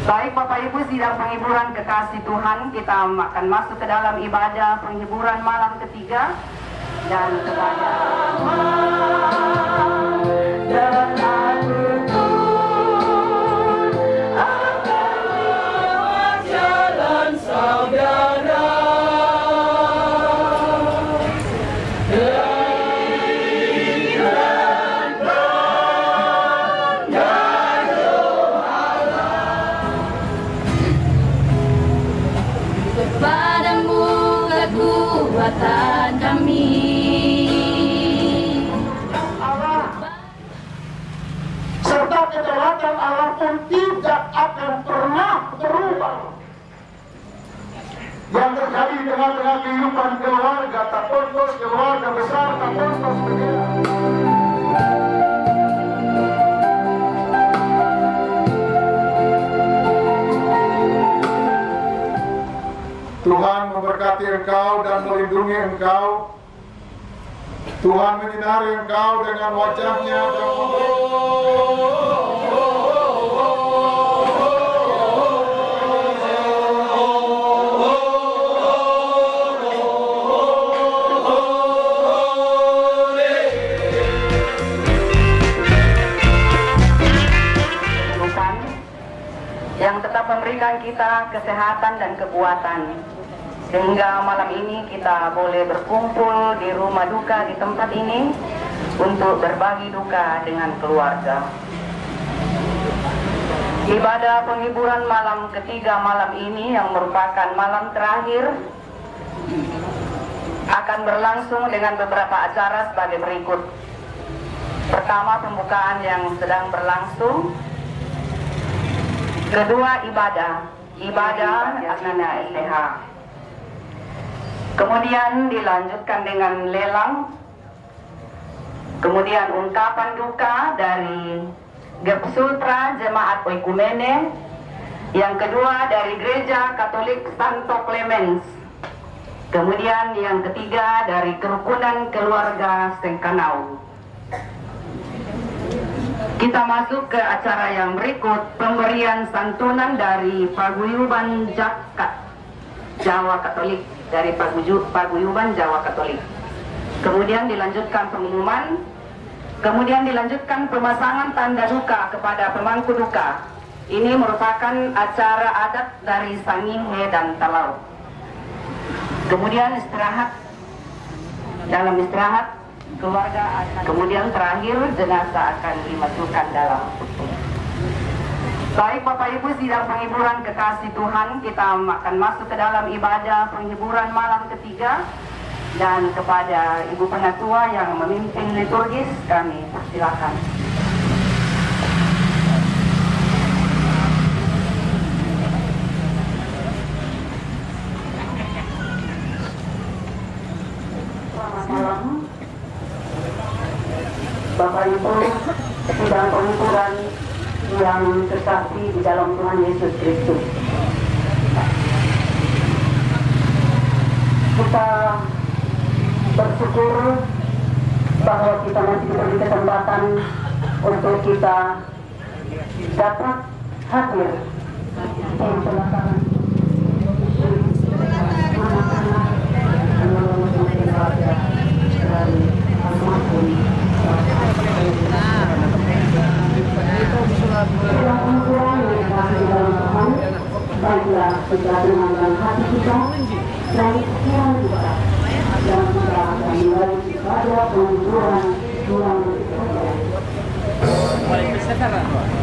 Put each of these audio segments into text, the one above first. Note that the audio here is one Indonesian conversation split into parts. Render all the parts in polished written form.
Baik Bapak Ibu, sidang penghiburan kekasih Tuhan, kita akan masuk ke dalam ibadah penghiburan malam ketiga dan kepada dan aku akan lewat jalan saudara. Kekuatan kami Allah serta kedaulatan Allah pun tidak akan pernah berubah. Yang terjadi dengan kehidupan keluarga Tapontos, keluarga besar Tapontos Megara. Tuhan memberkati engkau dan melindungi engkau. Tuhan menyinari engkau dengan wajahnya dan Tuhan yang tetap memberikan kita kesehatan dan kekuatan, sehingga malam ini kita boleh berkumpul di rumah duka di tempat ini untuk berbagi duka dengan keluarga. Ibadah penghiburan malam ketiga malam ini yang merupakan malam terakhir akan berlangsung dengan beberapa acara sebagai berikut. Pertama, pembukaan yang sedang berlangsung. Kedua, ibadah Asnana STH. Kemudian dilanjutkan dengan lelang. Kemudian ungkapan duka dari Gepsutra Jemaat Oikumene. Yang kedua dari Gereja Katolik Santo Clemens. Kemudian yang ketiga dari Kerukunan Keluarga Sengkanau. Kita masuk ke acara yang berikut, pemberian santunan dari Paguyuban Jawa Katolik, dari Paguyuban Jawa Katolik. Kemudian dilanjutkan pengumuman, kemudian dilanjutkan pemasangan tanda duka kepada pemangku duka. Ini merupakan acara adat dari Sangihe dan Talau. Kemudian istirahat, dalam istirahat keluarga akan, kemudian terakhir jenazah akan dimasukkan dalam peti. Baik Bapak Ibu, sidang penghiburan kekasih Tuhan, kita akan masuk ke dalam ibadah penghiburan malam ketiga, dan kepada Ibu Penatua yang memimpin liturgis kami persilakan. Selamat malam Bapak Ibu, sidang penghiburan yang terkasih di dalam Tuhan Yesus Kristus. Kita bersyukur bahwa kita masih diberi kesempatan untuk kita dapat hadir di pelaksanaan baiklah segera dengan hati kita dan pikiran kita dan kita akan mulai pada penghiburan bulan yang simpan dalam hati.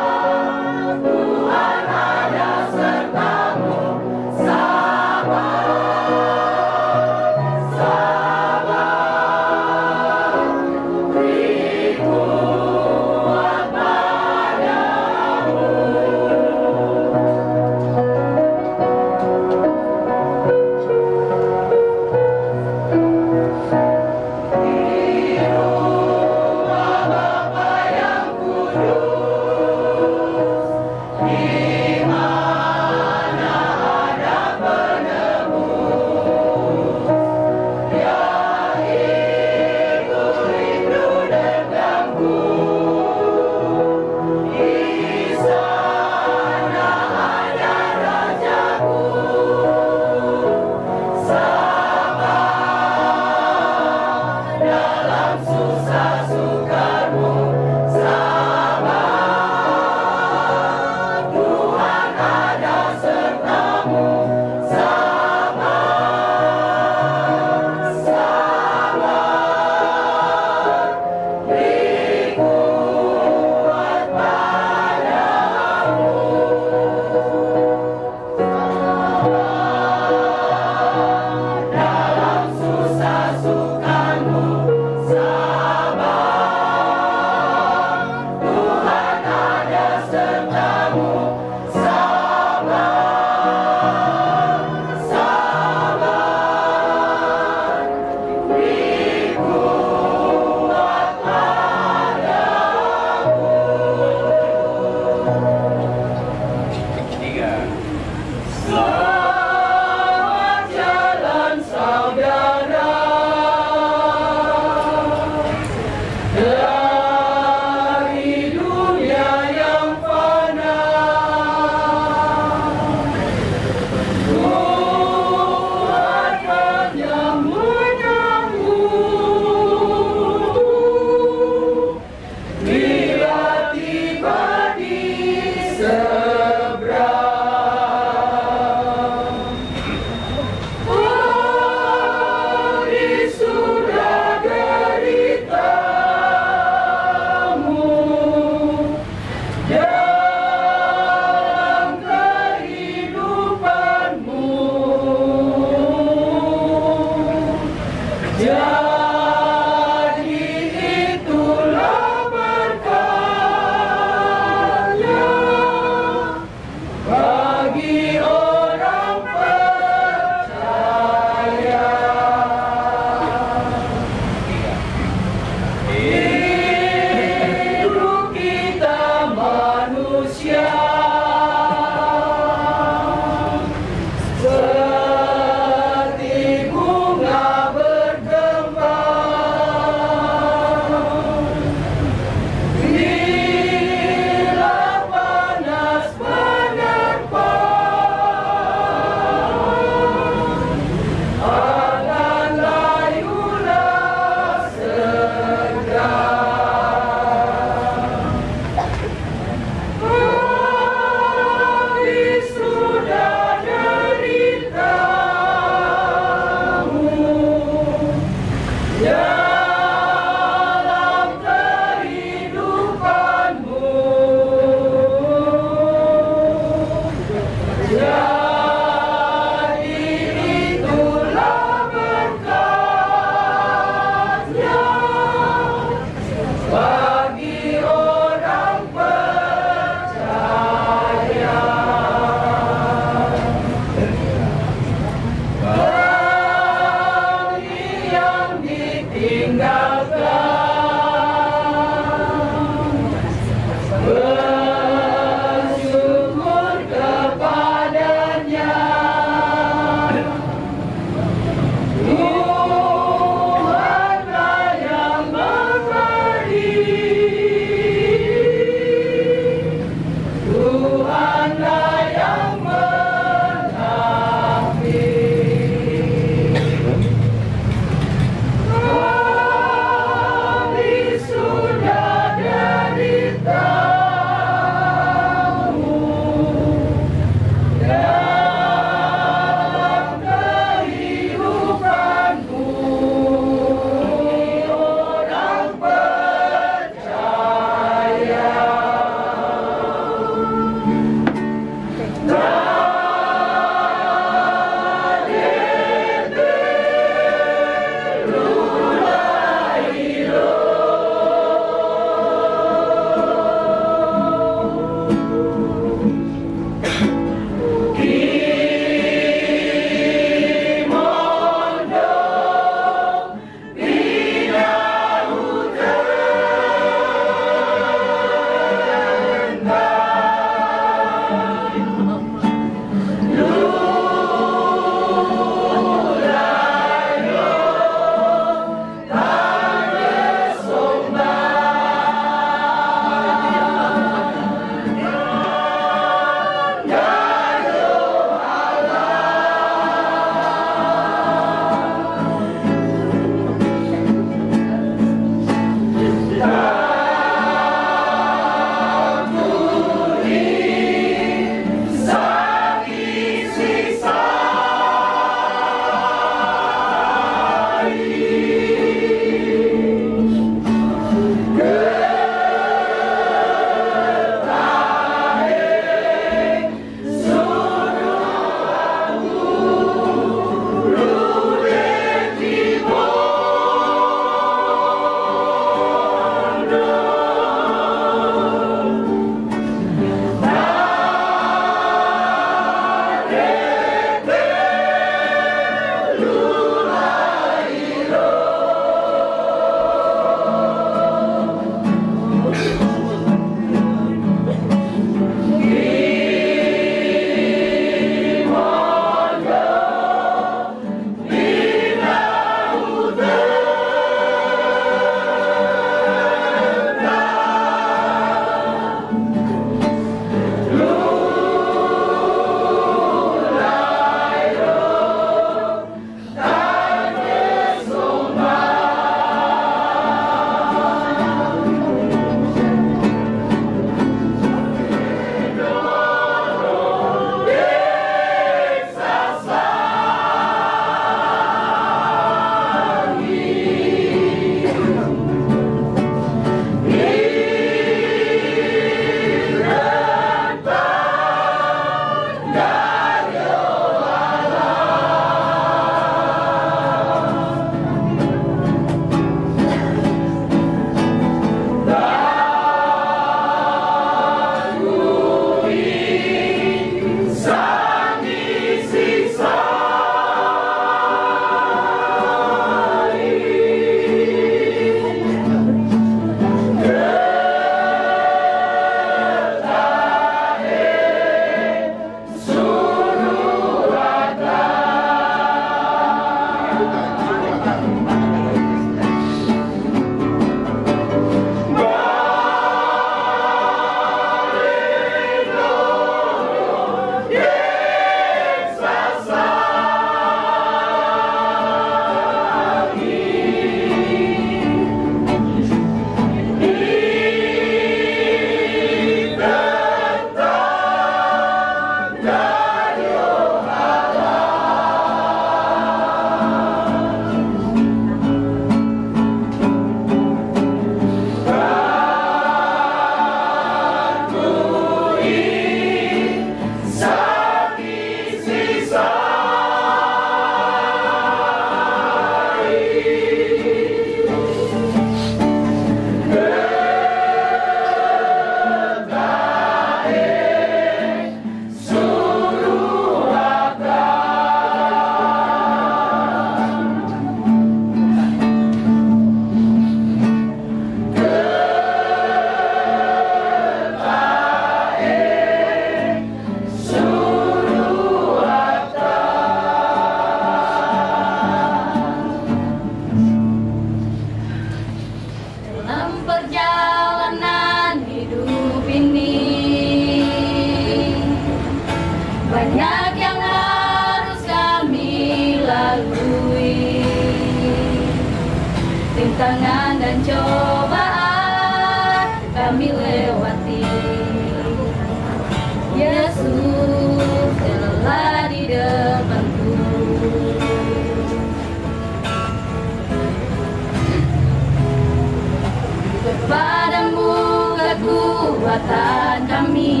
kekuatan kami.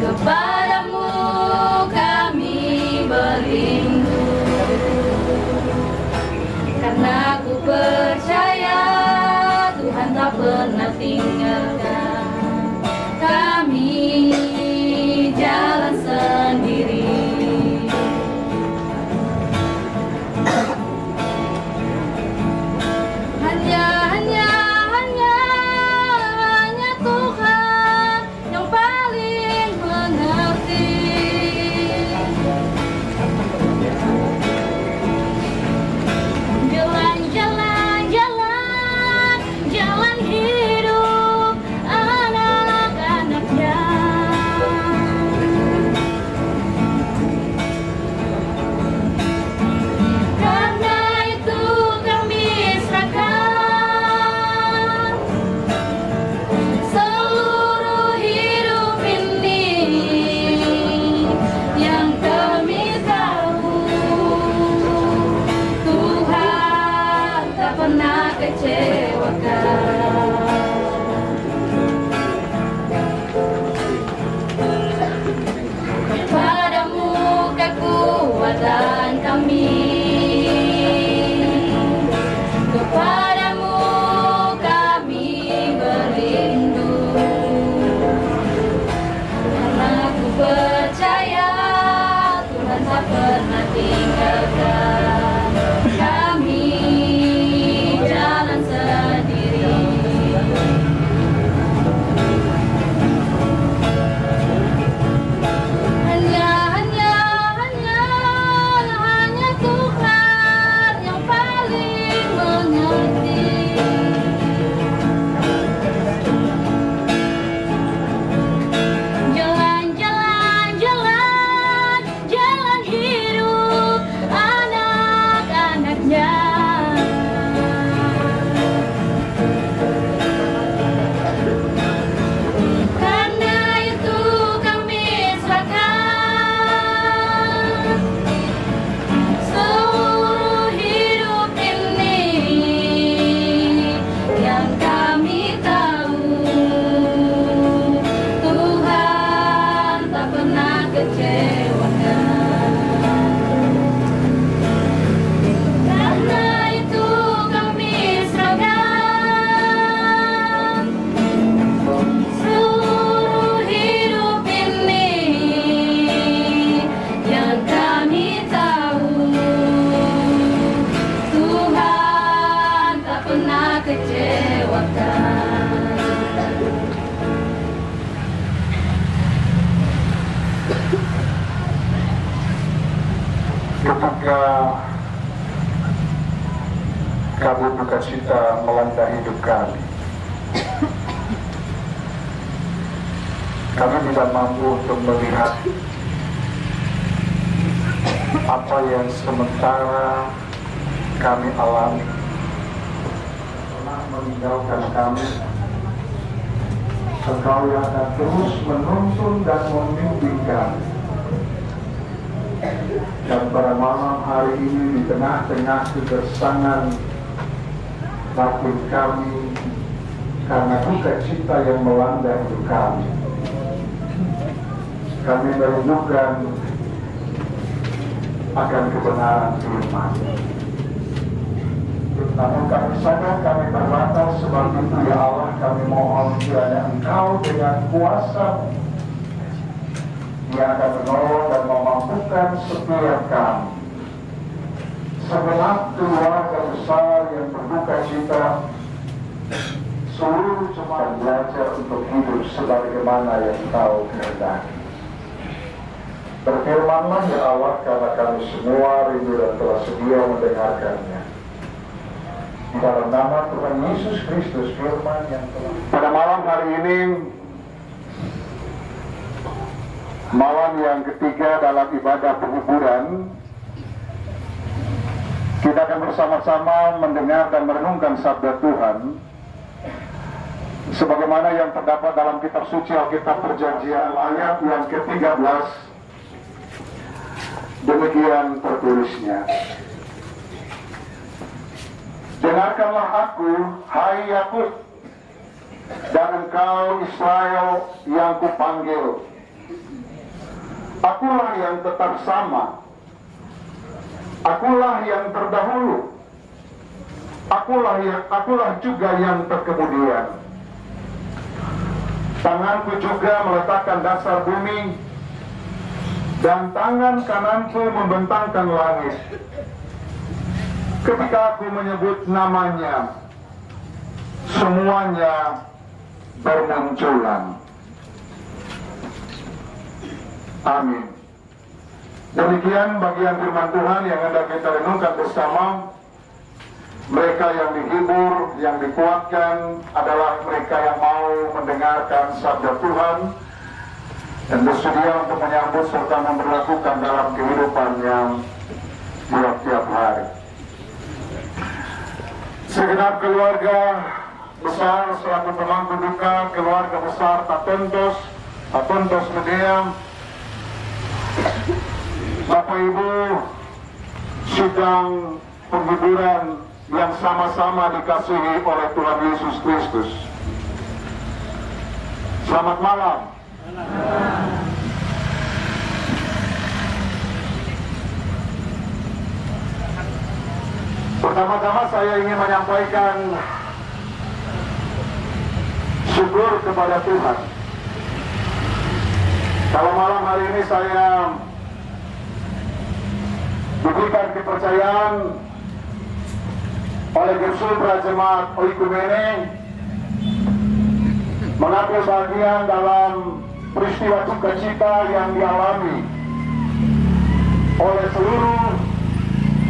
Kepadamu kami berlindung, karena ku percaya Tuhan tak pernah tinggalkan kami jalan sendiri. Hanya Tuhan yang paling mengerti. Jalan hidup anak-anaknya. Karena itu kami serahkan seluruh hidup ini, yang kami tahu Tuhan tak pernah kecewakan. Kepadamu kekuatan kami. Kepadamu kami berlindung, karena ku percaya Tuhan tak pernah tinggalkan kami jalan sendiri. Hanya Tuhan yang paling mengerti. Jalan hidup anak-anaknya. Karena itu kami serahkan seluruh hidup ini, yang kami tahu Tuhan tak pernah kecewakan. Karena itu kami serahkan seluruh hidup ini, yang kami tahu Tuhan tak pernah kecewakan. Ketika kabut duka cita melanda hidup kami, kami tidak mampu untuk melihat apa yang sementara kami alami. Telah meninggalkan kami, Engkau yang akan terus menuntun dan membimbing kami. Dan pada malam hari ini, di tengah-tengah kegersangan batin kami karena duka cita yang melanda hidup kami, kami merindukan akan kebenaran firman. Namun kami sadar kami terbatas, sebab itu ya Allah kami mohon kiranya Engkau dengan kuasa yang akan menolong dan memampukan setiap kami, segenap keluarga besar yang berduka cita, seluruh jemaat belajar untuk hidup sebagaimana yang Engkau kehendaki. Berfirmanlah ya Allah, karena kami semua rindu dan telah sedia mendengarkannya. Di dalam nama Tuhan Yesus Kristus, firman yang telah. Pada malam hari ini, malam yang ketiga dalam ibadah penguburan, kita akan bersama-sama mendengar dan merenungkan sabda Tuhan sebagaimana yang terdapat dalam kitab suci Alkitab Perjanjian ayat yang ke-13. Demikian tertulisnya. Dengarkanlah aku, hai Yakub, dan engkau Israel yang kupanggil. Akulah yang tetap sama. Akulah yang terdahulu. Akulah juga yang terkemudian. Tanganku juga meletakkan dasar bumi, dan tangan kananku membentangkan langit. Ketika aku menyebut namanya, semuanya bermunculan. Amin. Demikian bagian firman Tuhan yang hendak kita renungkan bersama. Mereka yang dihibur, yang dikuatkan adalah mereka yang mau mendengarkan sabda Tuhan dan bersedia untuk menyambut serta memperlakukan dalam kehidupan yang tiap-tiap hari. Segenap keluarga besar selaku pemangku duka keluarga besar Tatontos Medea, Bapak Ibu, sidang penghiburan yang sama-sama dikasihi oleh Tuhan Yesus Kristus. Selamat malam. Pertama-tama saya ingin menyampaikan syukur kepada Tuhan. Kalau malam hari ini saya diberikan kepercayaan oleh Gesur Jemaat Oikumene mengambil bagian dalam peristiwa duka cita yang dialami oleh seluruh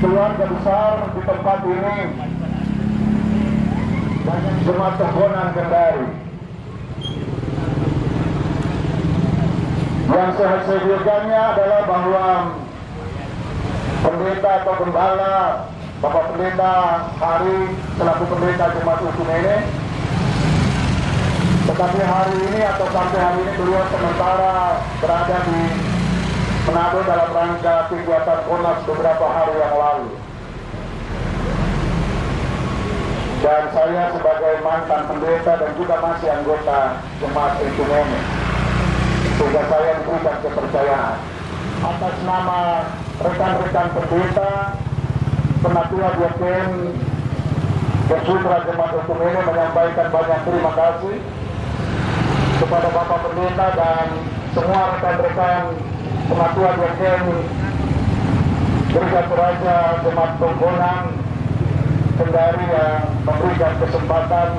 keluarga besar di tempat ini, Jemaat Tenggonan Kendari. Yang saya sediakannya adalah bahwa pendeta atau gembala, Bapak Pendeta Hari selaku pendeta Jemaat Oikumene, tetapi hari ini atau sampai hari ini beliau sementara berada di Manado dalam rangka kegiatan Konas beberapa hari yang lalu. Dan saya sebagai mantan pendeta dan juga masih anggota Jemaat Oikumene, sehingga saya diberikan kepercayaan atas nama rekan-rekan pendeta, Penatua Diaken Bersutra Jemaat Oikumene menyampaikan banyak terima kasih kepada Bapak Pendeta dan semua rekan-rekan Penatua Diaken Gereja Raja Jemaat Tenggonan Kendari yang memberikan kesempatan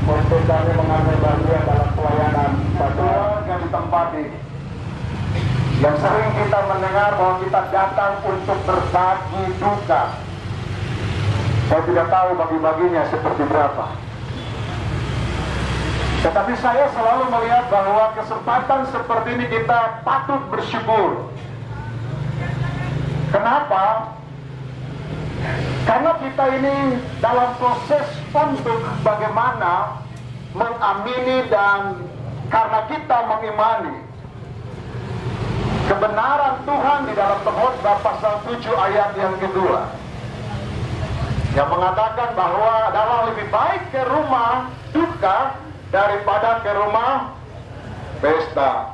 untuk kami mengambil bagian dalam pelayanan keluarga di tempat ini. Yang sering kita mendengar bahwa kita datang untuk berbagi duka. Saya tidak tahu bagi-baginya seperti berapa. Tetapi saya selalu melihat bahwa kesempatan seperti ini kita patut bersyukur. Kenapa? Karena kita ini dalam proses untuk bagaimana mengamini dan karena kita mengimani kebenaran Tuhan di dalam Pengkhotbah pasal 7 ayat yang kedua, yang mengatakan bahwa adalah lebih baik ke rumah duka daripada ke rumah pesta.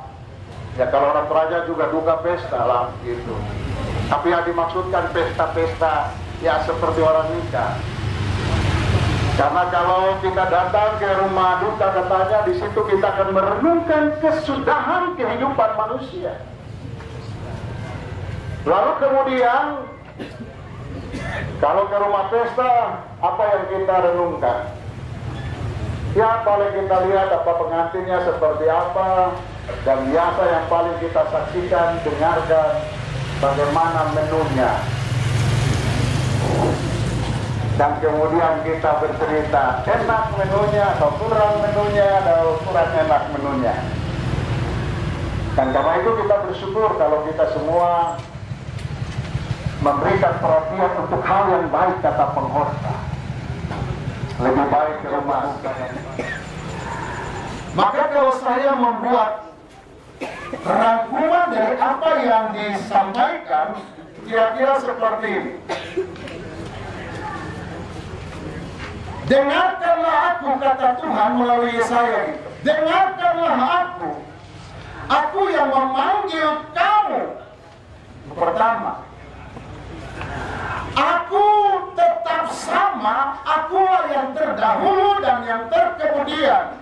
Ya kalau orang Toraja juga duka pesta lah gitu. Tapi yang dimaksudkan pesta-pesta ya seperti orang nikah. Karena kalau kita datang ke rumah duka, katanya di situ kita akan merenungkan kesudahan kehidupan manusia. Lalu kemudian kalau ke rumah pesta, apa yang kita renungkan? Ya paling kita lihat apa pengantinnya seperti apa, dan biasa yang paling kita saksikan, dengarkan bagaimana menunya. Dan kemudian kita bercerita enak menunya atau kurang menunya atau kurang enak menunya. Dan karena itu kita bersyukur kalau kita semua memberikan perhatian untuk hal yang baik, kata pengkhotbah. Lebih baik ke rumah. Maka kalau saya membuat rangkuman dari apa yang disampaikan, kira-kira seperti ini. dengarkanlah aku, kata Tuhan melalui Yesaya itu. Dengarkanlah aku yang memanggil kamu. Pertama, aku tetap sama, akulah yang terdahulu dan yang terkemudian.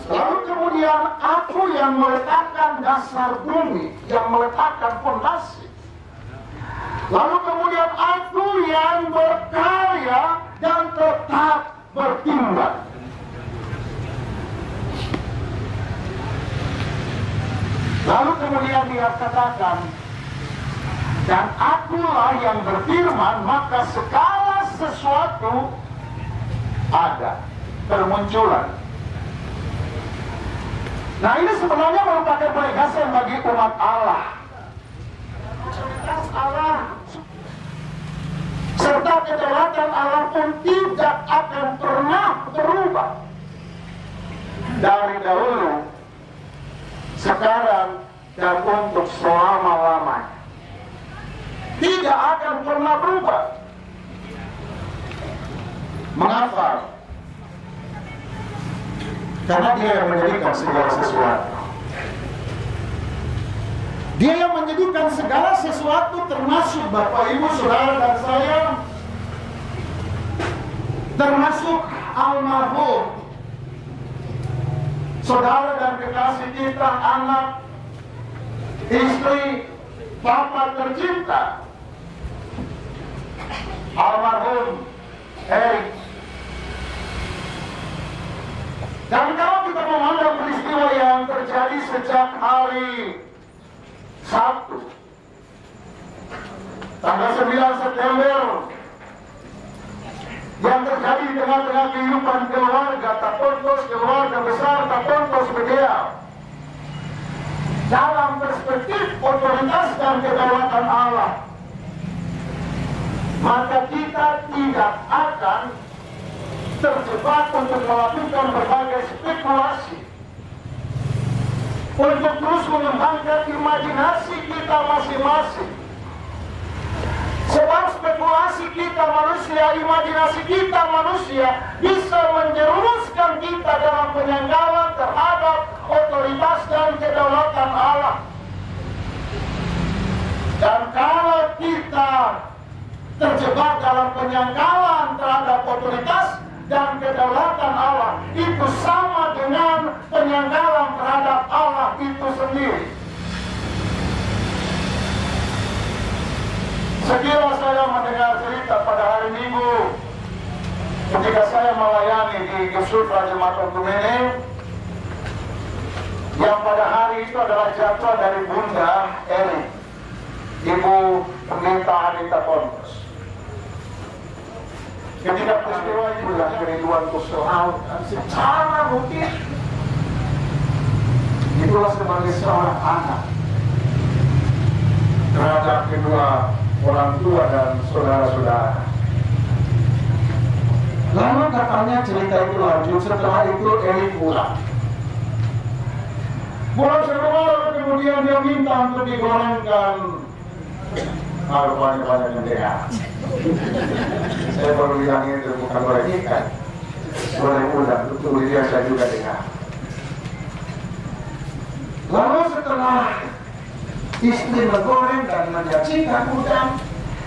Lalu kemudian aku yang meletakkan dasar bumi, yang meletakkan fondasi. Lalu kemudian aku yang berkarya dan tetap bertindak. Lalu kemudian dia katakan, dan akulah yang berfirman, maka segala sesuatu ada, bermunculan. Nah, ini sebenarnya merupakan penegasan bagi umat Allah. Allah serta kedaulatan Allah pun tidak akan pernah berubah. Dari dahulu, sekarang, dan untuk selama-lamanya. Tidak akan pernah berubah. Mengapa? Karena dia yang menjadikan segala sesuatu. Dia yang menjadikan segala sesuatu, termasuk Bapak, Ibu, Saudara, dan saya, termasuk almarhum saudara dan kekasih kita, anak, istri, Bapak tercinta, almarhum Erik. Dan kalau kita memandang peristiwa yang terjadi sejak hari Sabtu, tanggal 9 September, yang terjadi di tengah-tengah kehidupan keluarga Tapontos, keluarga besar Tapontos Bedeau, dalam perspektif otoritas dan kedaulatan Allah, maka kita tidak akan terjebak untuk melakukan berbagai spekulasi, untuk terus mengembangkan imajinasi kita masing-masing. Sebab spekulasi kita manusia, imajinasi kita manusia bisa menjerumuskan kita dalam penyanggalan terhadap otoritas dan kedaulatan Allah. Dan kalau kita terjebak dalam penyanggalan terhadap otoritas dan kedaulatan Allah, itu sama dengan penyanggalan terhadap Allah itu sendiri. Sekiranya saya mendengar cerita pada hari Minggu ketika saya melayani di Gesufra Jemaat Okumene, yang pada hari itu adalah jadwal dari Bunda Eri, Ibu Pendeta Anita Pontos. Ketika peristiwa itu yang kerinduan kesoalkan secara rutin, itulah sebagai seorang anak terhadap kedua orang tua dan saudara-saudara. Lalu katanya cerita itu lanjut, setelah itu Eri pulang. Pulang sekolah, kemudian dia minta untuk digorengkan banyak-banyak mendengar. Saya baru bilang itu bukan goreng ikan, goreng udang, itu biasa juga dengar. Lalu setelah istri menggoreng dan menyajikan udang,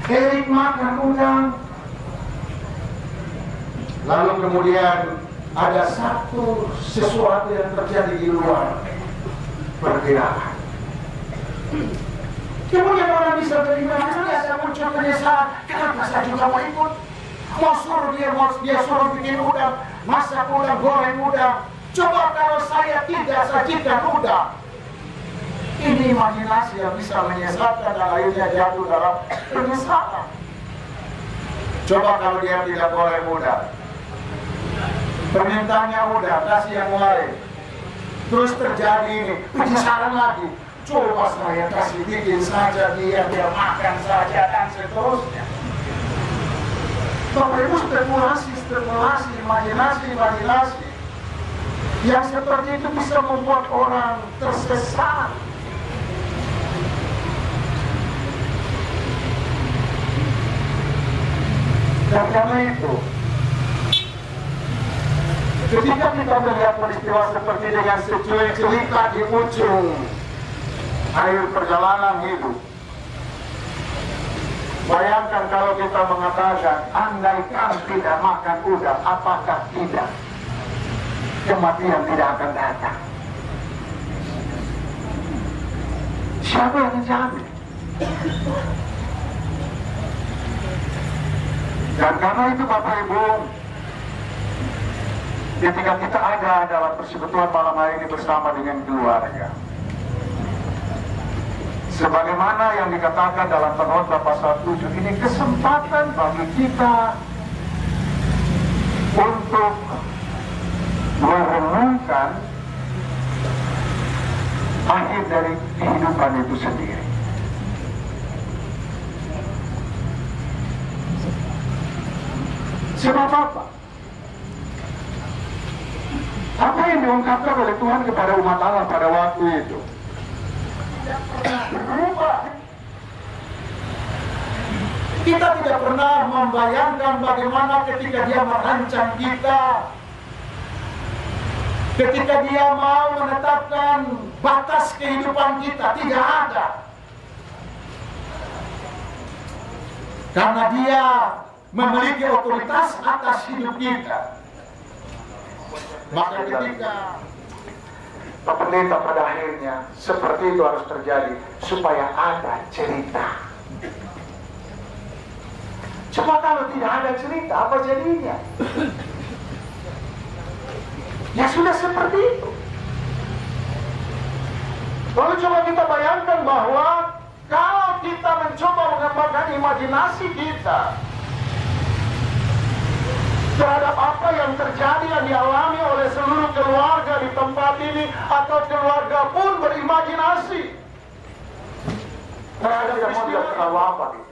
Erik makan udang. Lalu kemudian ada sesuatu yang terjadi di luar perkiraan. Kemudian orang bisa beriman, saya muncul penyesalan, kenapa saya juga mau ikut? Mau suruh dia suruh bikin udang, masak udang, goreng udang. Coba kalau saya tidak sajikan udang. Ini imajinasi yang bisa menyesatkan dan akhirnya jatuh dalam penyesalan. Coba kalau dia tidak goreng udang, permintaannya udang, kasih yang lain, terus terjadi ini penyesalan lagi. Coba saya kasih bikin saja dia makan saja dan seterusnya. Bapak Ibu, spekulasi, imajinasi yang seperti itu bisa membuat orang tersesat. Dan karena itu, Ketika kita melihat peristiwa seperti dengan secuil cerita di ujung air perjalanan hidup, bayangkan kalau kita mengatakan, andaikan tidak makan udang, apakah tidak kematian tidak akan datang? Siapa yang menjamin? Dan karena itu Bapak Ibu, ketika kita ada dalam persekutuan malam hari ini bersama dengan keluarga, sebagaimana yang dikatakan dalam Pengkhotbah pasal 7, ini kesempatan bagi kita untuk merenungkan akhir dari kehidupan itu sendiri. Sebab apa? Apa yang diungkapkan oleh Tuhan kepada umat Allah pada waktu itu tidak pernah berubah. Kita tidak pernah membayangkan bagaimana ketika Dia merancang kita, ketika Dia mau menetapkan batas kehidupan kita, tidak ada. Karena Dia memiliki otoritas atas hidup kita. Maka ketika Pak Pendeta pada akhirnya seperti itu harus terjadi supaya ada cerita. Coba kalau tidak ada cerita, apa jadinya? Ya sudah seperti itu. Lalu coba kita bayangkan bahwa kalau kita mencoba mengembangkan imajinasi kita terhadap apa yang terjadi yang dialami oleh seluruh keluarga di tempat ini, atau keluarga pun berimajinasi terhadap peristiwa terlalu apa gitu.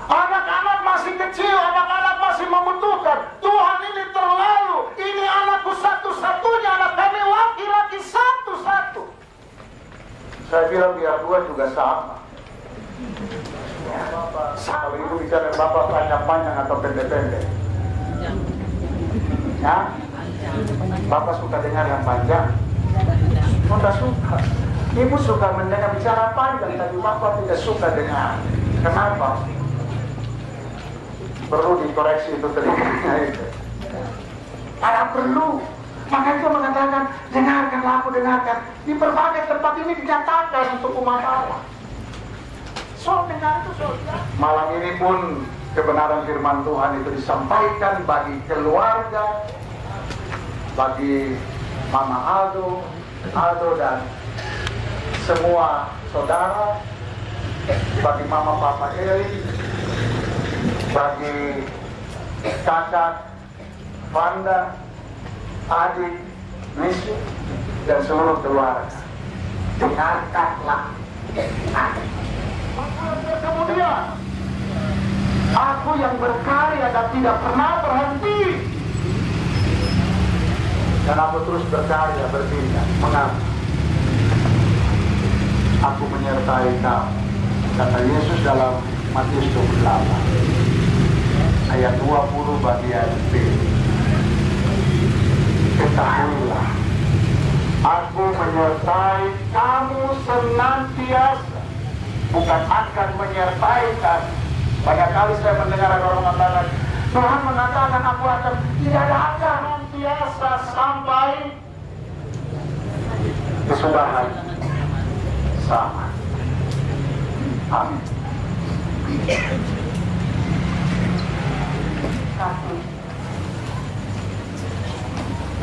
Anak-anak masih kecil, anak-anak masih membutuhkan. Tuhan ini terlalu, ini anakku satu-satunya, anak kami laki-laki satu-satu. Saya bilang biar dua juga sama. Kalau ibu bicara bapak panjang-panjang atau pendek-pendek, ya, bapak suka dengar yang panjang. Tidak suka. Ibu suka mendengar bicara panjang, tapi bapak tidak suka dengar. Kenapa? Perlu dikoreksi itu telinganya itu. Karena perlu. Maka itu mengatakan, dengarkanlah aku, dengarkan. Di berbagai tempat ini dinyatakan untuk umat Allah. Soal dengar itu soal. Malam ini pun kebenaran firman Tuhan itu disampaikan bagi keluarga, bagi Mama Aldo dan semua saudara, bagi Mama Papa Eli, bagi kakak Wanda, adik Misi, dan seluruh keluarga. Dengarkanlah. Kemudian aku yang berkarya dan tidak pernah berhenti, dan aku terus berkarya bertindak. Mengapa? Aku menyertai kamu, kata Yesus dalam Matius 28 ayat 20 bagian B. Ketahuilah, aku menyertai kamu senantiasa, bukan akan menyertai kamu. Banyak kali saya mendengar ada orang mengatakan, Tuhan mengatakan aku akan tidak akan senantiasa sampai kesudahan sama. Amin.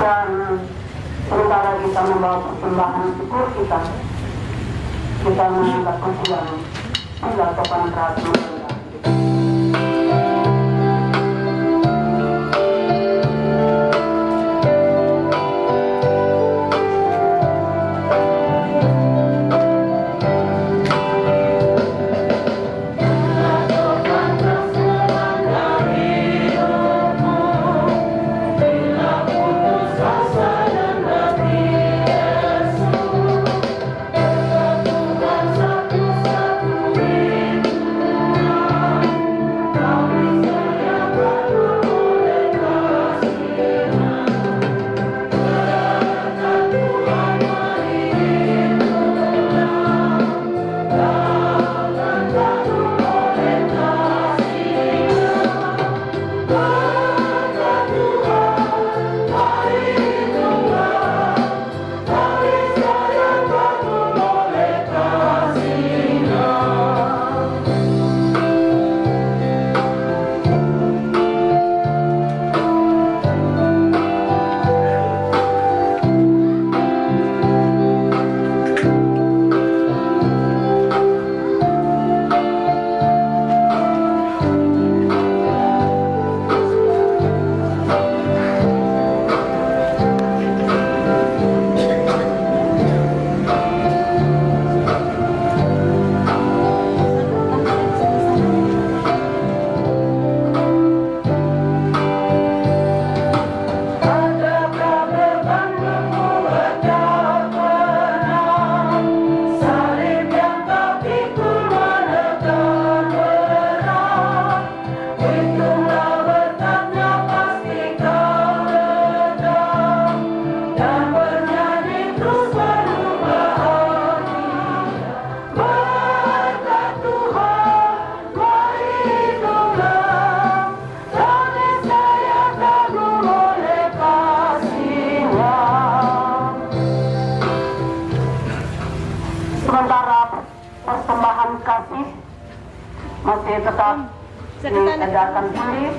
Dan sementara kita membawa persembahan syukur kita mengangkat pujian hingga sopan ratu. Satu-satu masih tetap diadakan pulih.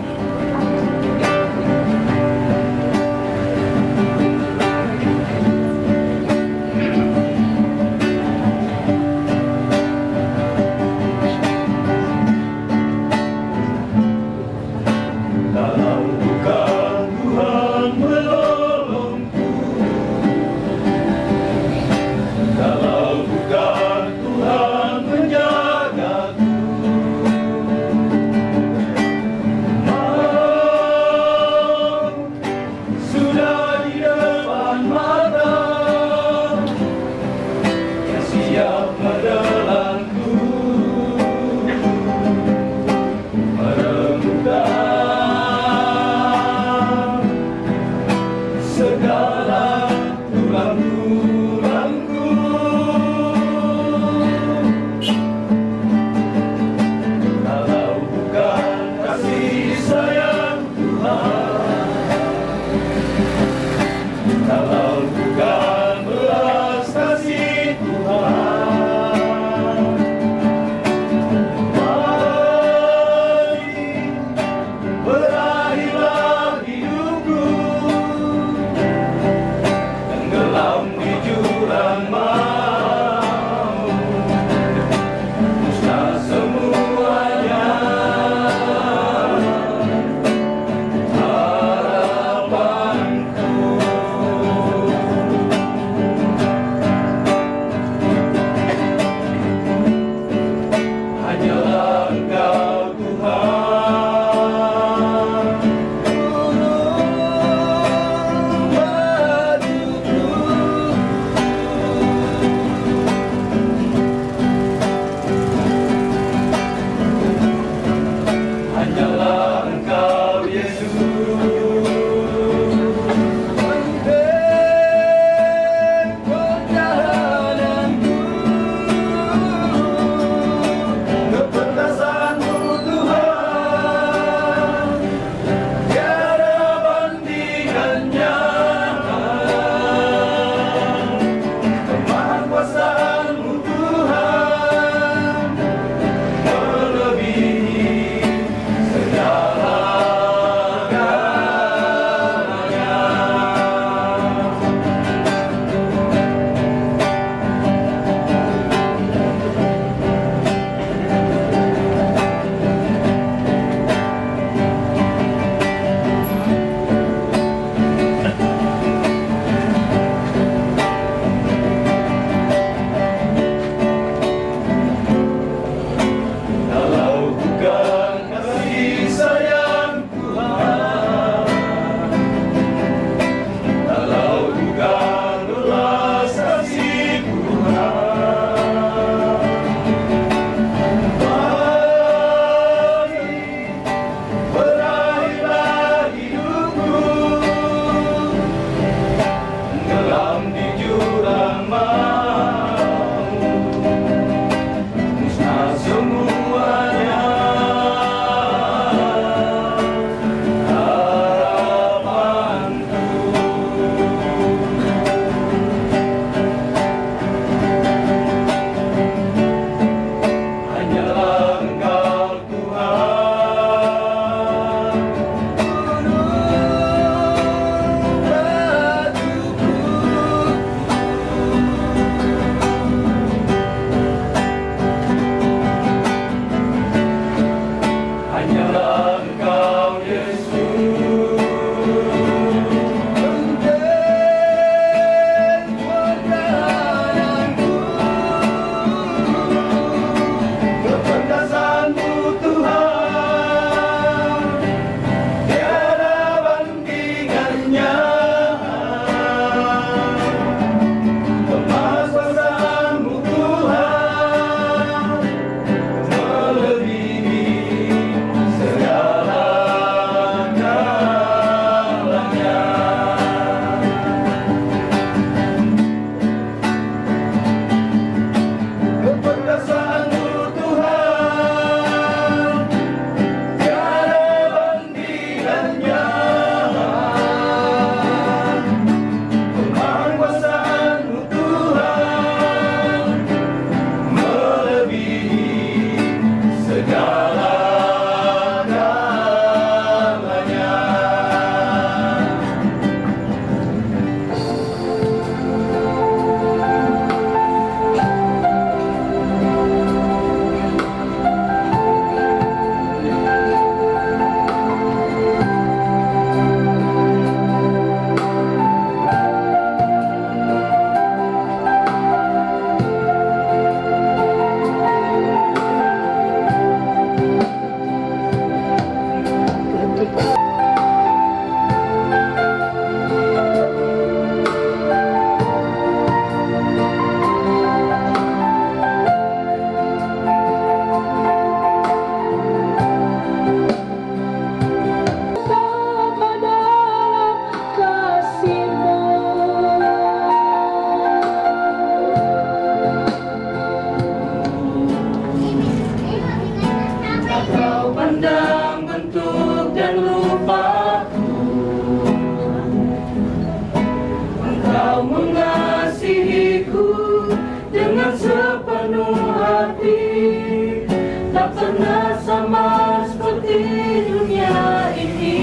tak pernah sama seperti dunia ini.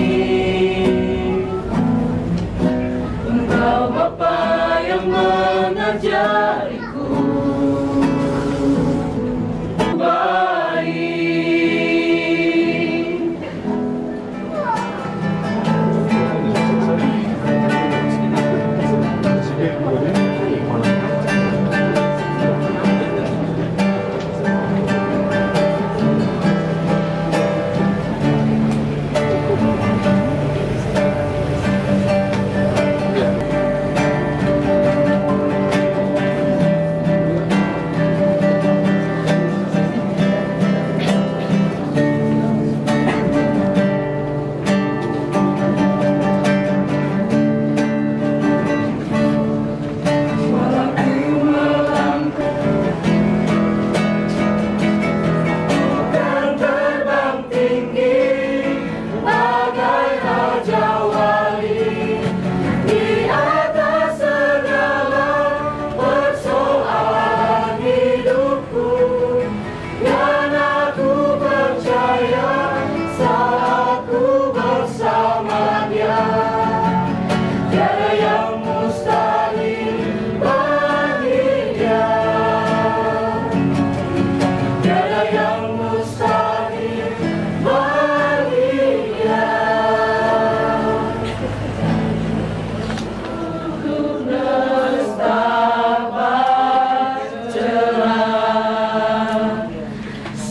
Engkau Bapa yang mengajariku baik.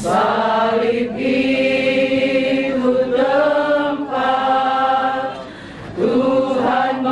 Salib itu tempat Tuhan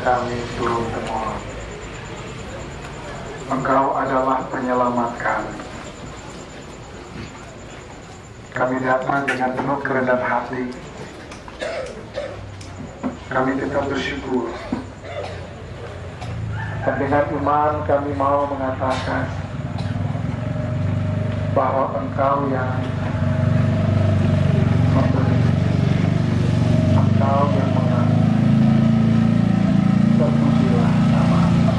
kami turun temurun. Engkau adalah penyelamat kami. Kami datang dengan penuh kerendahan hati. Kami tetap bersyukur. Dan dengan iman kami mau mengatakan bahwa Engkau yang memberi, Engkau yang mengatur. Terpujilah nama-Mu.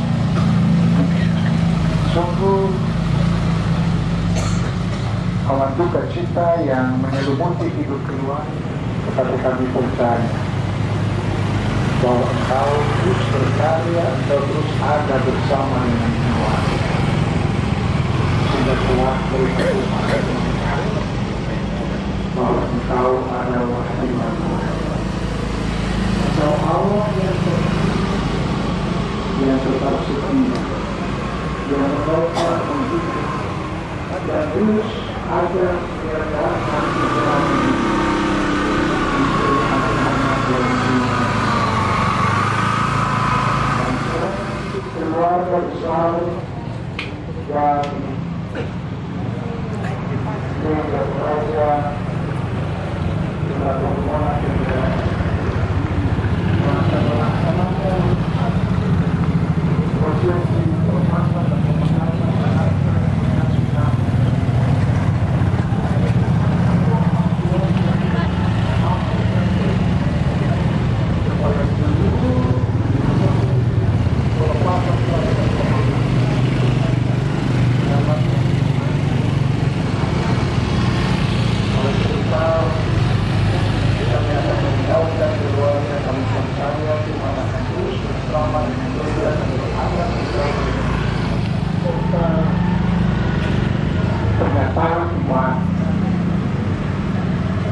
Sungguh awan duka cita yang menyelimuti hidup keluarga, tetapi kami percaya bahwa Engkau terus berkarya, Engkau terus ada bersama dengan keluarga, sehingga telah berikan bahwa Engkau adalah Tuhan, Engkau Allah yang tetap setia, yang Engkau menghidupkan dan terus ada keadaan Islam untuk anak-anak dan keluarga besar dan keluarga raja keluarga rumah dan melaksanakan prosesi pemakaman dan pemakaman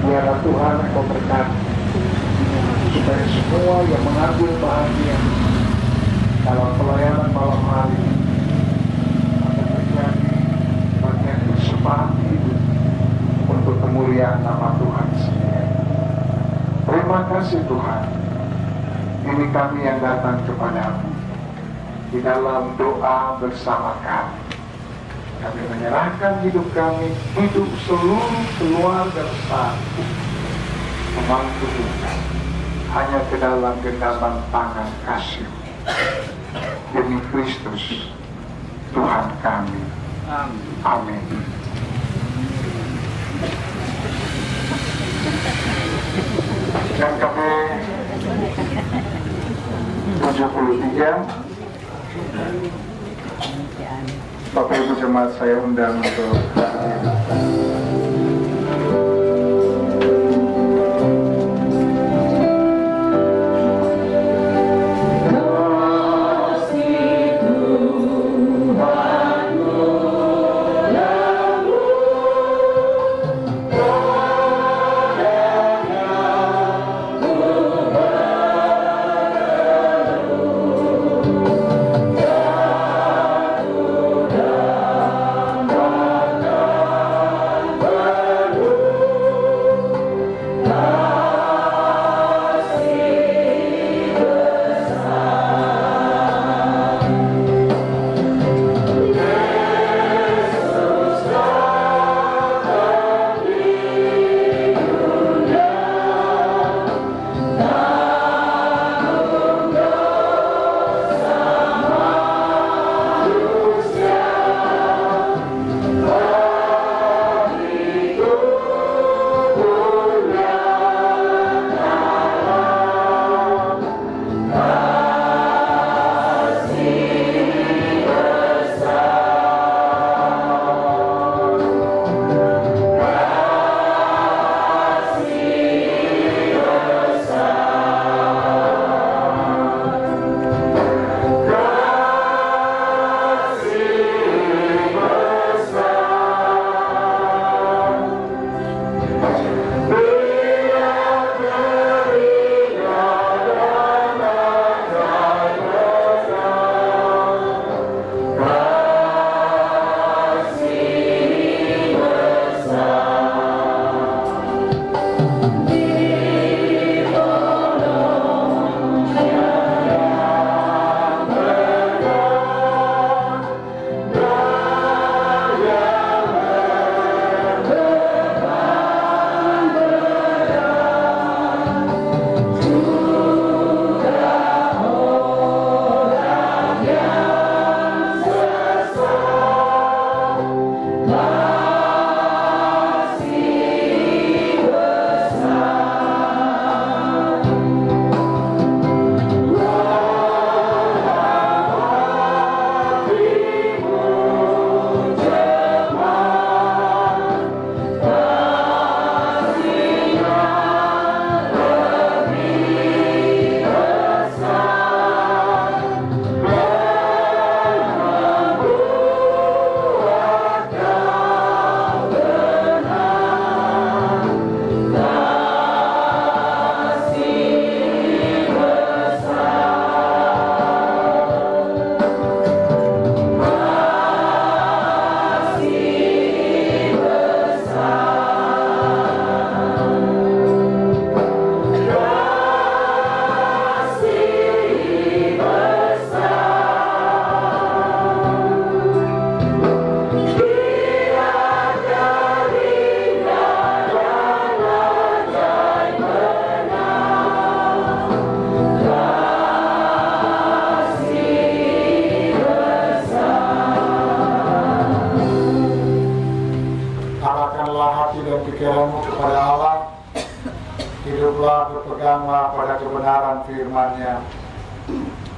biarlah Tuhan Engkau berkati supaya semua yang mengambil bahagian dalam pelayanan malam hari akan menjadi bagian bersemangat hidup untuk kemuliaan nama Tuhan sendiri. Terima kasih Tuhan, ini kami yang datang kepadamu di dalam doa bersama kami. Kami menyerahkan hidup kami, hidup seluruh keluarga besar, memangku Tuhan, hanya ke dalam genggaman tangan kasih. Demi Kristus, Tuhan kami. Amin. Dan kami 73, Bapak Ibu Jemaat saya undang untuk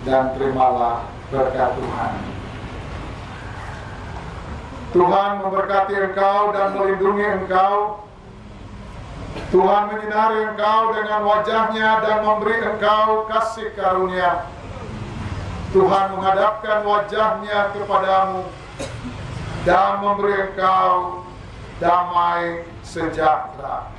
dan terimalah berkat Tuhan. Tuhan memberkati engkau dan melindungi engkau. Tuhan menyinari engkau dengan wajahnya dan memberi engkau kasih karunia. Tuhan menghadapkan wajahnya kepadamu dan memberi engkau damai sejahtera.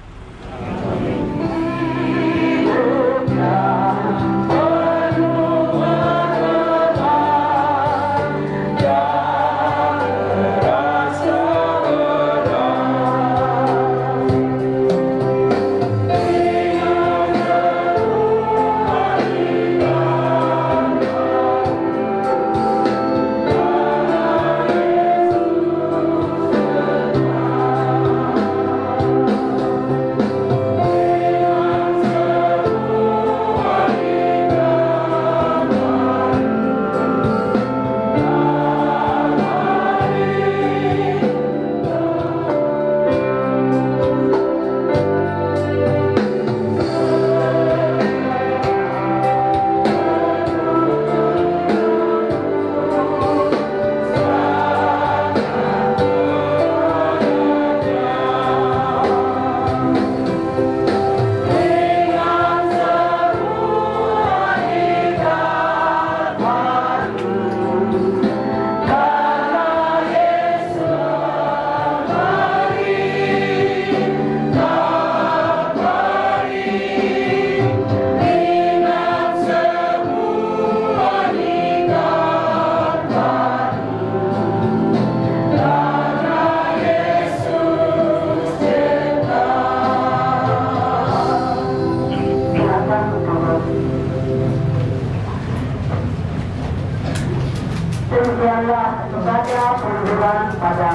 Demikianlah kepada perburuan pada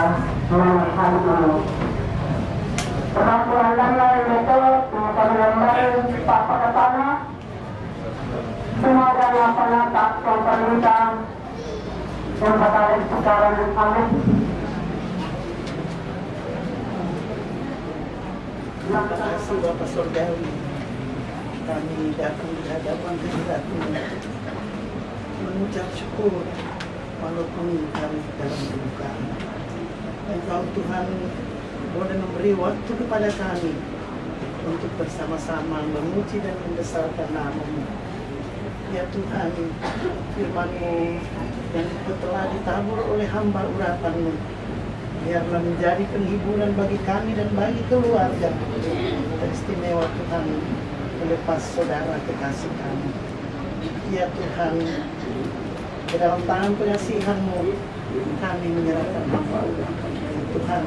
hari ini. Penampuan lamai itu kami lembarin Papa ke tanah. Semua adalah penatak pemerintah yang berada sekarang amin. Terima kasih Bapak Surgawi. Kami datang di hadapan kehadirat-Mu mengucap syukur walaupun kami dalam kedukaan. Engkau Tuhan boleh memberi waktu kepada kami untuk bersama-sama memuji dan membesarkan nama-Mu. Ya Tuhan, firman-Mu yang telah ditabur oleh hamba urapan-Mu, biarlah menjadi penghiburan bagi kami dan bagi keluarga. Teristimewa Tuhan, melepas saudara kekasih kami. Ya Tuhan, ke dalam tangan pengasihan-Mu kami menyerahkan hamba. Ya Tuhan,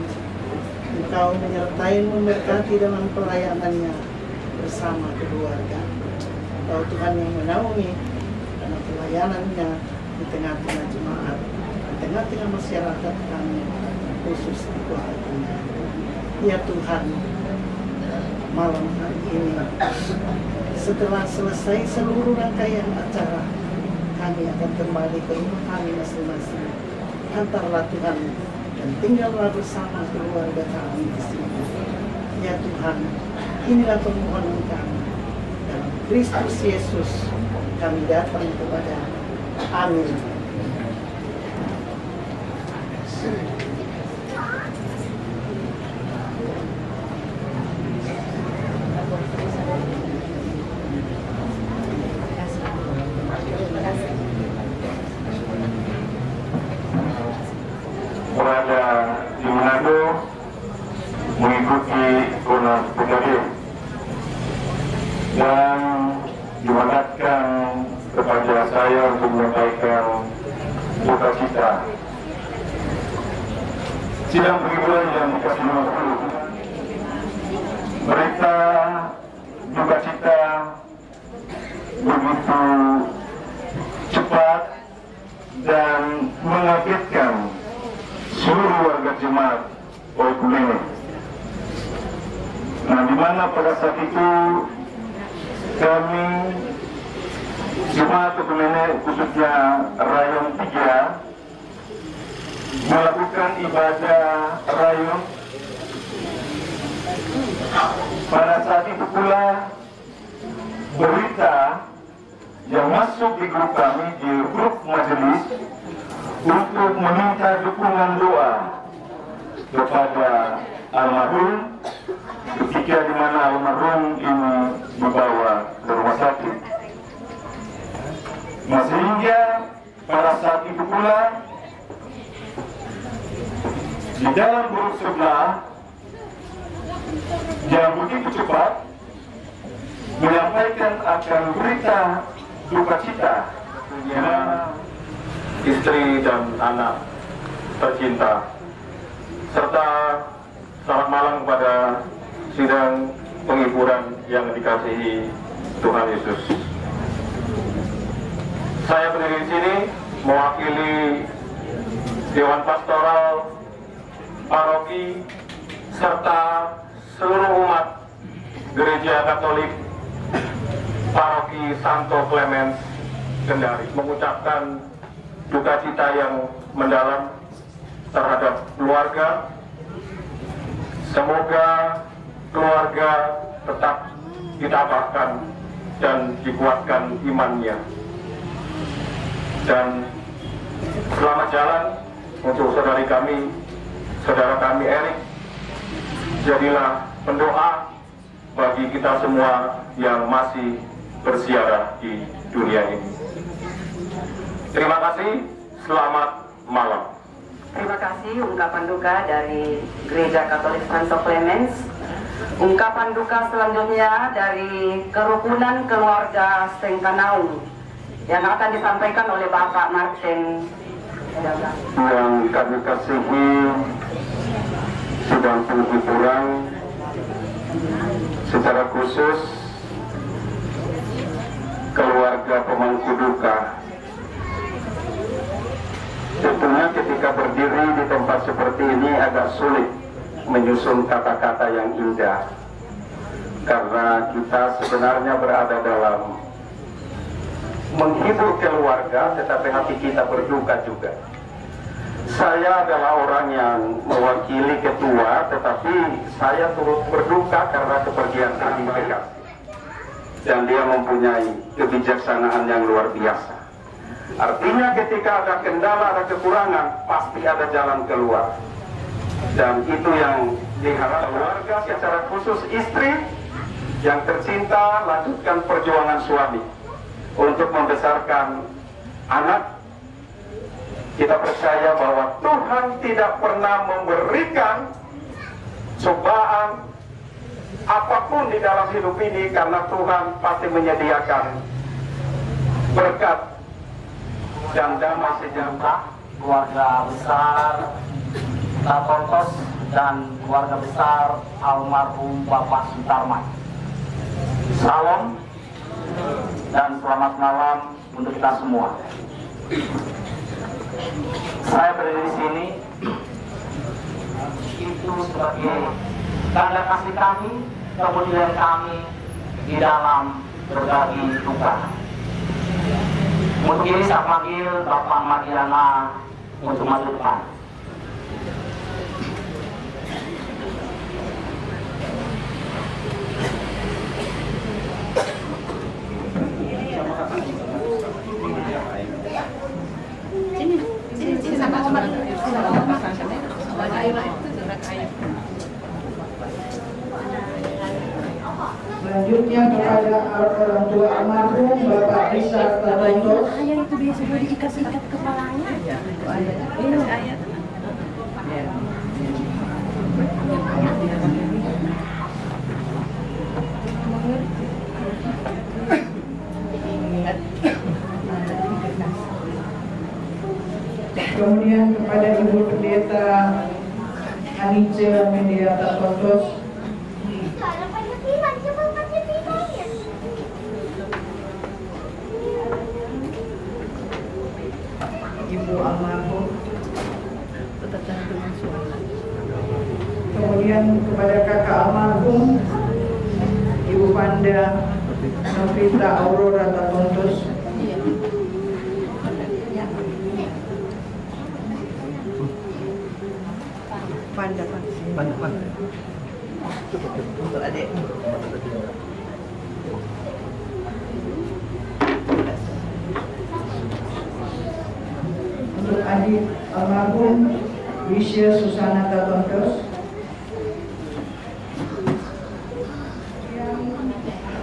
Engkau menyertai memberkati dalam pelayanannya bersama keluarga. Engkau Tuhan yang menaungi dalam pelayanannya di tengah-tengah jemaat, di tengah-tengah masyarakat kami, khusus di keluarganya. Ya Tuhan, malam hari ini setelah selesai seluruh rangkaian acara, kami akan kembali ke rumah kami masing-masing. Antarlah Tuhan dan tinggallah bersama keluarga kami di sini. Ya Tuhan, inilah permohonan kami. Dalam Kristus Yesus kami datang kepada. Amin. Berada di Manado mengikuti Konas PKB dan dimandatkan kepada saya untuk menyampaikan duka cita. Sidang penghiburan yang dikasih waktu, berita duka cita begitu cepat dan mengagetkan seluruh warga jemaat Oikumene. Nah, di mana pada saat itu kami jemaat Oikumene khususnya Rayon 3 melakukan ibadah Rayon. Pada saat itu pula berita yang masuk di grup kami, di grup majelis, untuk meminta dukungan doa kepada almarhum ketika di mana almarhum ini dibawa ke rumah sakit. Sehingga pada saat itu pula di dalam grup sebelah yang begitu cepat menyampaikan akan berita duka cita istri dan anak tercinta, serta selamat malam kepada sidang penghiburan yang dikasihi Tuhan Yesus. Saya berdiri di sini mewakili Dewan Pastoral Paroki serta seluruh umat Gereja Katolik Paroki Santo Clemens Kendari mengucapkan duka cita yang mendalam terhadap keluarga. Semoga keluarga tetap ditabahkan dan dikuatkan imannya. Dan selamat jalan untuk saudara kami Erik. Jadilah pendoa bagi kita semua yang masih berziarah di dunia ini. Terima kasih, selamat malam. Terima kasih ungkapan duka dari Gereja Katolik Santo Clemens. Ungkapan duka selanjutnya dari Kerukunan Keluarga Stengkanaung yang akan disampaikan oleh Bapak Martin. Yang kami kasihi sidang penghiburan, secara khusus keluarga pemangku duka. Tentunya ketika berdiri di tempat seperti ini agak sulit menyusun kata-kata yang indah, karena kita sebenarnya berada dalam menghibur keluarga, tetapi hati kita berduka juga. Saya adalah orang yang mewakili ketua, tetapi saya turut berduka karena kepergian kami kekasih. Dan dia mempunyai kebijaksanaan yang luar biasa. Artinya ketika ada kendala, ada kekurangan, pasti ada jalan keluar. Dan itu yang diharapkan keluarga, secara khusus istri yang tercinta, lanjutkan perjuangan suami untuk membesarkan anak. Kita percaya bahwa Tuhan tidak pernah memberikan cobaan apapun di dalam hidup ini, karena Tuhan pasti menyediakan berkat dan damai sejahtera. Keluarga besar Tatontos dan keluarga besar almarhum Bapak Sutarman. Salam dan selamat malam untuk kita semua. Saya berdiri di sini itu sebagai tanda kasih kami, kemudian kami di dalam berbagi duka. Untuk ini saya panggil Bapak Madiana untuk maju depan. Selanjutnya kepada orang tua almarhum Bapak Richard Tatontos. Ayah itu biasa diikat-ikat kepalanya. Ayah. Kemudian kepada Ibu Pendeta Anice Media Tatontos. Ibu almarhum. Kemudian kepada kakak almarhum Ibu Panda Novita Aurora Tatontos. Panda. Untuk adik. adik almarhum Wisya Susana Katontos,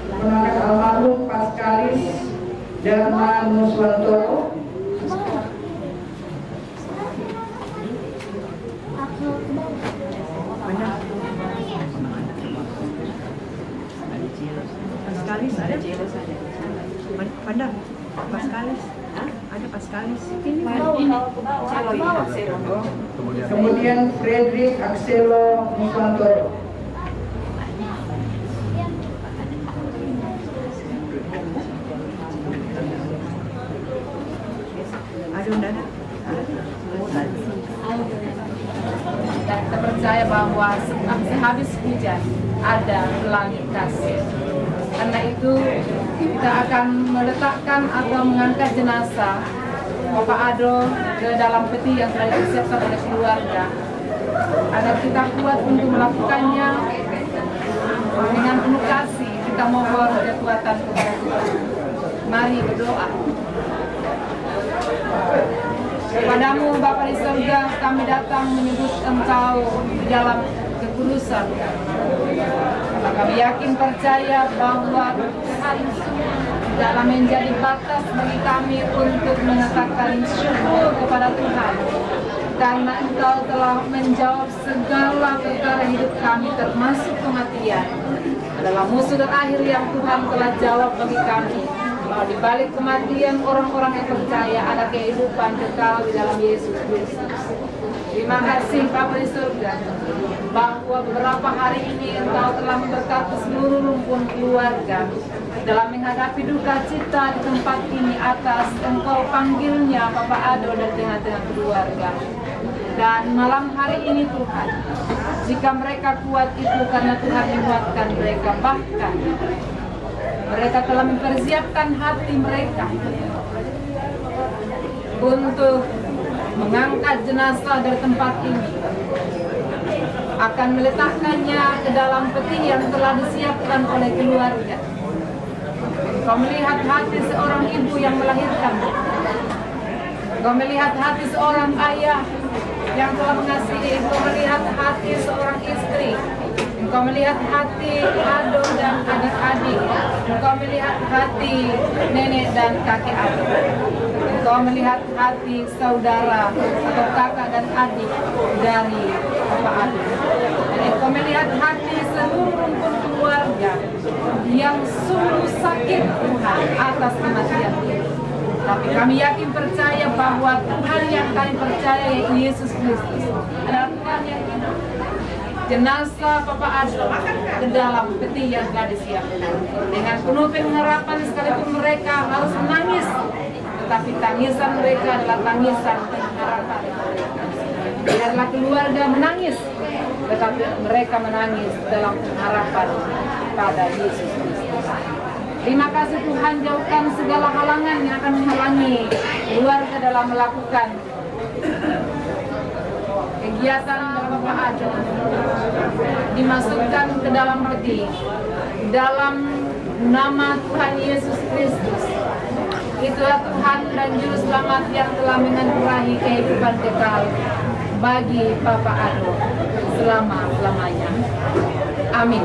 keponakan almarhum Paskalis Dharma Nuswantoro, Paskalis ada Pada Paskalis ada Paskalis kemudian Frederick Axelo Nuswantoro, dan kita percaya bahwa sehabis hujan ada langit kasih. Karena itu kita akan meletakkan atau mengangkat jenazah Bapak Ado ke dalam peti yang telah disiapkan oleh keluarga. Agar kita kuat untuk melakukannya dengan penuh kasih. Kita mohon kekuatan kepada Tuhan. Mari berdoa. Kepadamu Bapa di surga, kami datang menyebut Engkau di dalam kekudusan. Karena kami yakin percaya bahwa Tuhan dalam menjadi batas bagi kami untuk mengatakan syukur kepada Tuhan. Karena Engkau telah menjawab segala perkara hidup kami termasuk kematian. Adalah musuh terakhir yang Tuhan telah jawab bagi kami. Bahwa di balik kematian orang-orang yang percaya ada kehidupan kekal di dalam Yesus Kristus. Terima kasih Bapa di surga bahwa beberapa hari ini Engkau telah memberkati seluruh rumpun keluarga dalam menghadapi duka cita di tempat ini atas Engkau panggilnya Bapak Ado dan tengah-tengah keluarga. Dan malam hari ini Tuhan, jika mereka kuat itu karena Tuhan menguatkan mereka, bahkan mereka telah mempersiapkan hati mereka untuk mengangkat jenazah dari tempat ini, akan meletakkannya ke dalam peti yang telah disiapkan oleh keluarga. Kau melihat hati seorang ibu yang melahirkan. Kau melihat hati seorang ayah yang telah mengasihi. Kau melihat hati seorang istri. Engkau melihat hati Ado dan adik-adik. Engkau melihat hati nenek dan kakek Ado. Engkau melihat hati saudara atau kakak dan adik dari Bapak Ado. Dan engkau melihat hati seluruh rumpun keluarga yang sungguh sakit Tuhan atas kematian ini. Tapi kami yakin percaya bahwa Tuhan yang kami percaya yaitu Yesus Kristus adalah Tuhan yang hidup. Jenazah Bapak Ado ke dalam peti yang telah disiapkan. Dengan penuh pengharapan sekalipun mereka harus menangis, tetapi tangisan mereka adalah tangisan pengharapan. Biarlah keluarga menangis, tetapi mereka menangis dalam pengharapan pada Yesus Kristus. Terima kasih Tuhan, jauhkan segala halangan yang akan menghalangi keluarga dalam melakukan kegiatan Bapak Ado. Dimasukkan ke dalam peti dalam nama Tuhan Yesus Kristus. Itulah Tuhan dan Juru Selamat yang telah menganugerahi kehidupan kekal bagi Bapak Ado selama-lamanya. Amin.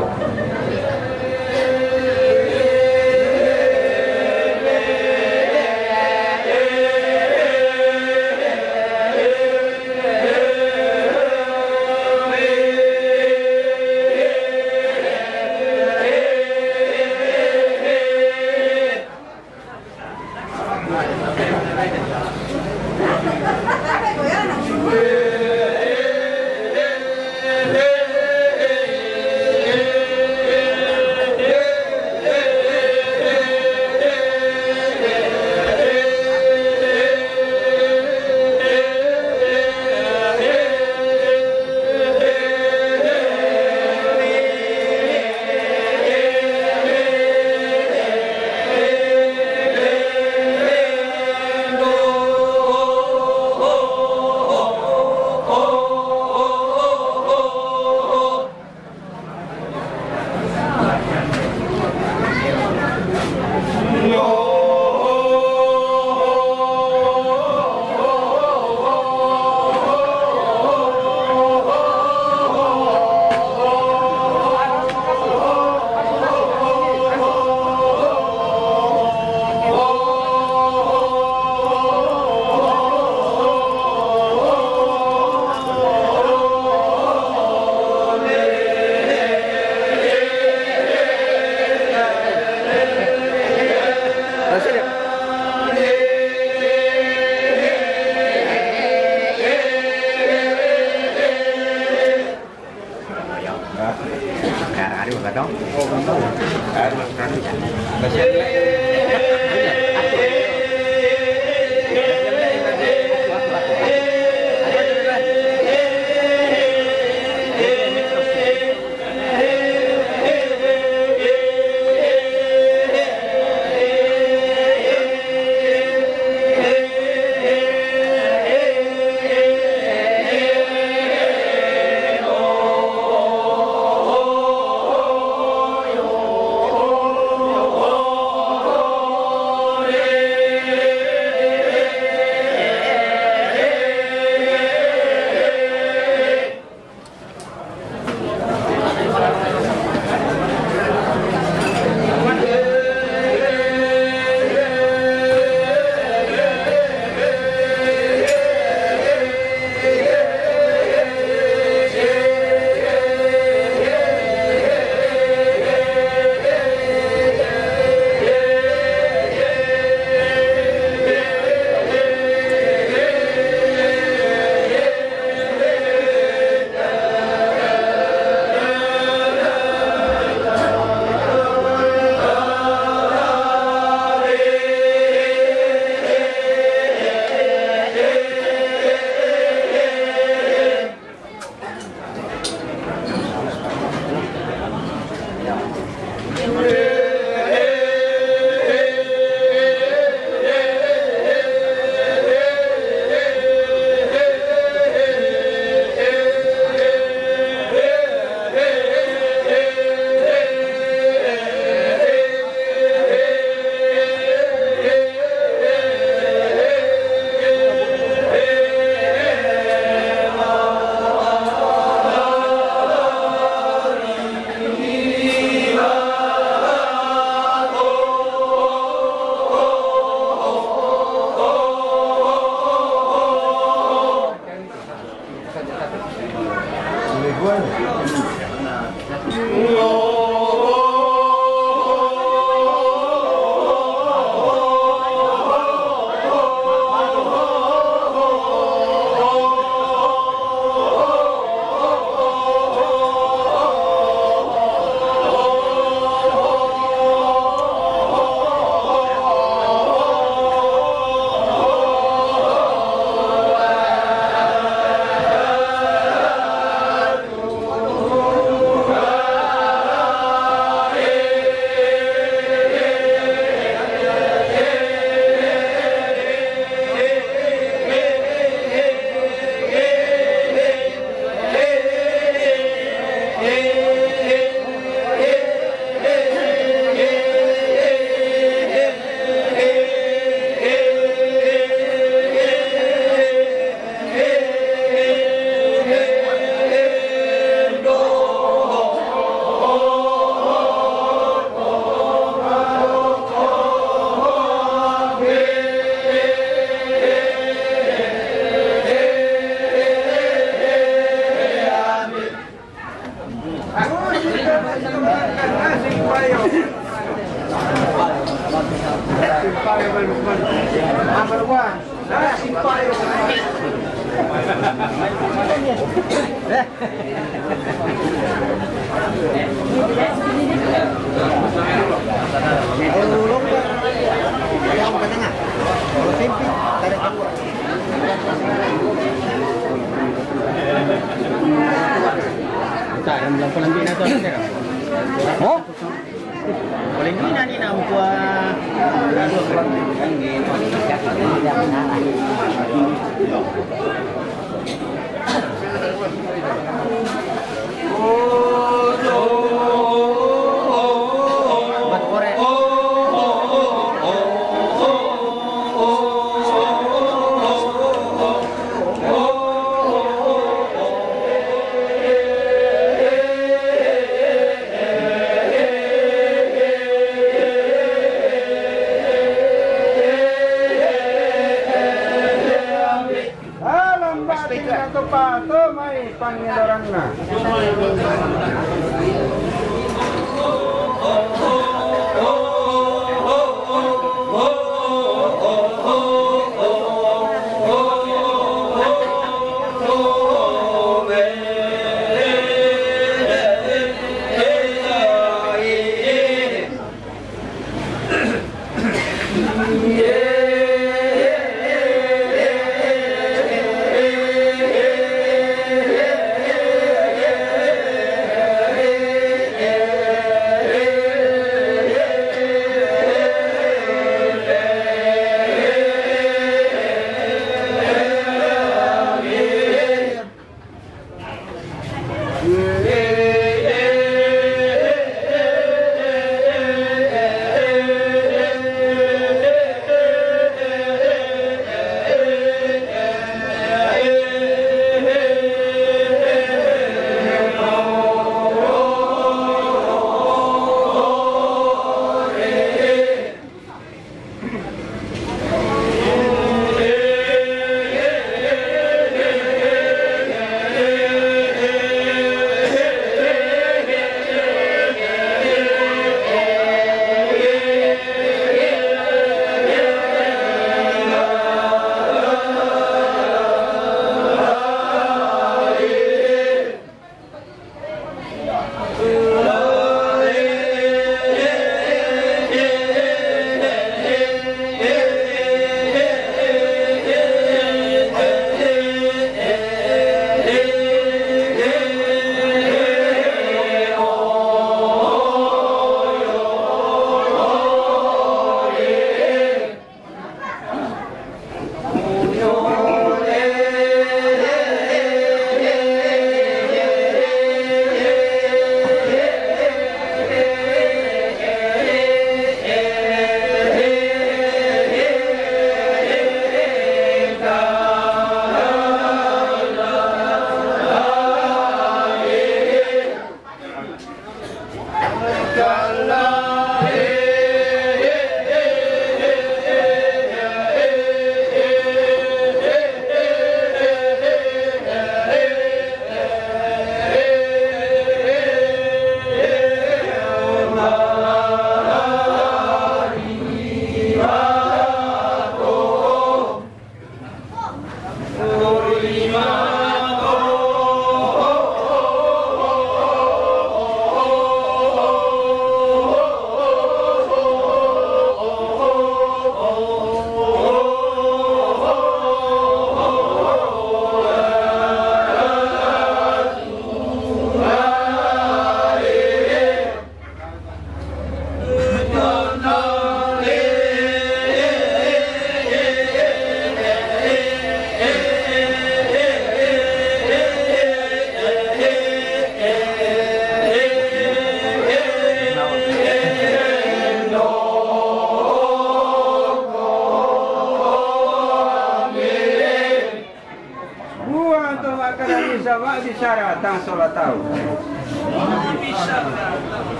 sama bicara tang sholat tahu.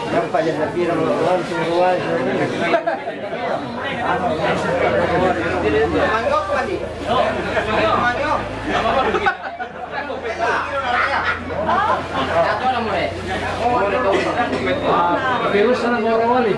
Dapat jadi lebih orang semua. Mangkok tadi. Mangkok. Virus sana orang wali.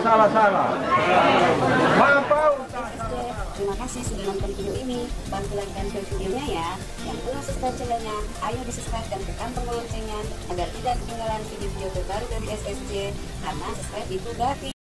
salah-salah. Terima kasih sudah nonton video ini. Bantu like dan share videonya ya. Yang belum subscribe channelnya, ayo di subscribe dan tekan tombol loncengnya agar tidak ketinggalan video-video terbaru dari SSJ. Karena subscribe itu gratis.